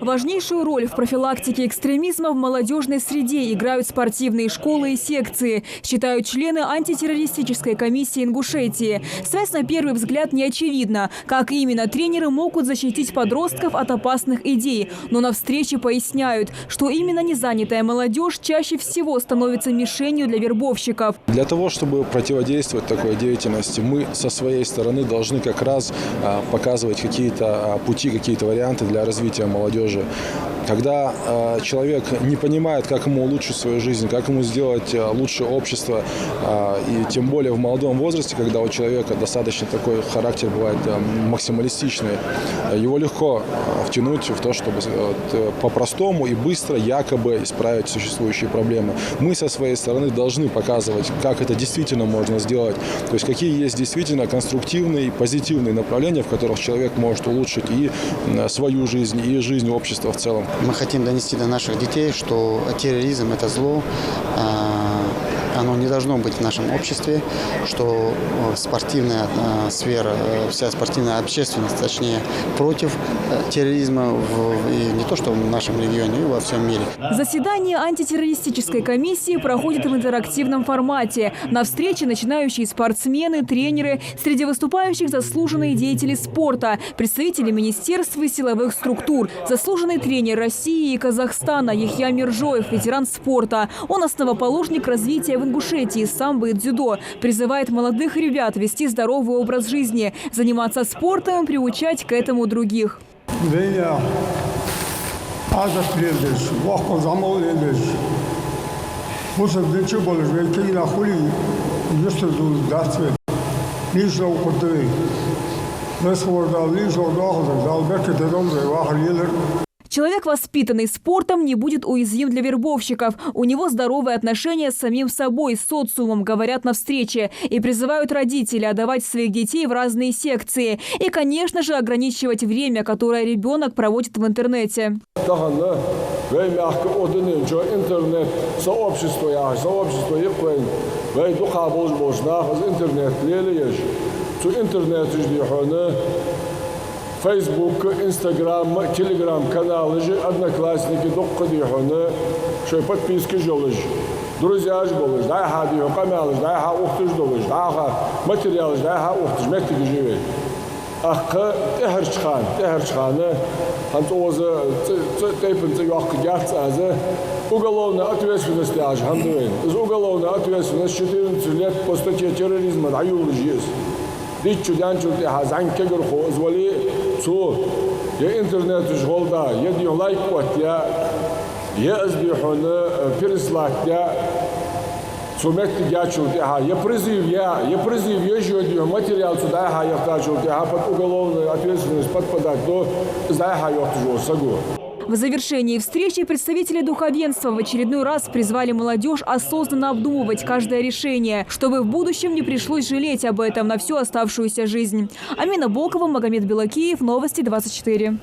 Важнейшую роль в профилактике экстремизма в молодежной среде играют спортивные школы и секции, считают члены антитеррористической комиссии Ингушетии. Связь на первый взгляд не очевидна. Как именно тренеры могут защитить подростков от опасных идей. Но на встрече поясняют, что именно незанятая молодежь чаще всего становится мишенью для вербовщиков. Для того, чтобы противодействовать такой деятельности, мы со своей стороны должны как раз показывать какие-то пути, какие-то варианты для развития молодежи. Когда человек не понимает, как ему улучшить свою жизнь, как ему сделать лучше общество, и тем более в молодом возрасте, когда у человека достаточно такой характер бывает максималистичный, его легко втянуть в то, чтобы по-простому и быстро якобы исправить существующие проблемы. Мы со своей стороны должны показывать, как это действительно можно сделать, то есть какие есть действительно конструктивные и позитивные направления, в которых человек может улучшить и свою жизнь, и жизнь общества в целом. Мы хотим донести до наших детей, что терроризм – это зло, оно не должно быть в нашем обществе, что спортивная сфера, вся спортивная общественность, точнее, против терроризма, и не то что в нашем регионе, и во всем мире. Заседание антитеррористической комиссии проходит в интерактивном формате. На встрече начинающие спортсмены, тренеры, среди выступающих заслуженные деятели спорта, представители министерств и силовых структур, заслуженный тренер России и Казахстана Яхья Миржоев, ветеран спорта. Он основоположник развития в Ингушетии самбо и дзюдо. Призывает молодых ребят вести здоровый образ жизни, заниматься спортом и приучать к этому других. Человек, воспитанный спортом, не будет уязвим для вербовщиков. У него здоровые отношения с самим собой, с социумом, говорят на встрече. И призывают родителей отдавать своих детей в разные секции. И, конечно же, ограничивать время, которое ребенок проводит в интернете. Facebook, Instagram, Telegram каналы же, одноклассники, доходы, что подписки жолыж, друзья ж болыш, дай хади, камялыш, дай ха ухтыш долыш, дай ха материалыш, дай ха ухтыш, мектики живей. Ахка техерчханы, хантоза, тейпен цеюахка гяцаза, уголовная ответственность аж хандуин. Из уголовной ответственности 14 лет по статье терроризма дают есть. Дичудянчук хазан кегер хозвали цу я интернет жголда я дин лайк вот я азбихуна переслать я сумет гячук я призыв я жодю материал сюда я хочу под уголовную ответственность подпадать до зая я сагу. В завершении встречи представители духовенства в очередной раз призвали молодежь осознанно обдумывать каждое решение, чтобы в будущем не пришлось жалеть об этом на всю оставшуюся жизнь. Амина Бокова, Магомед Белакиев, Новости 24.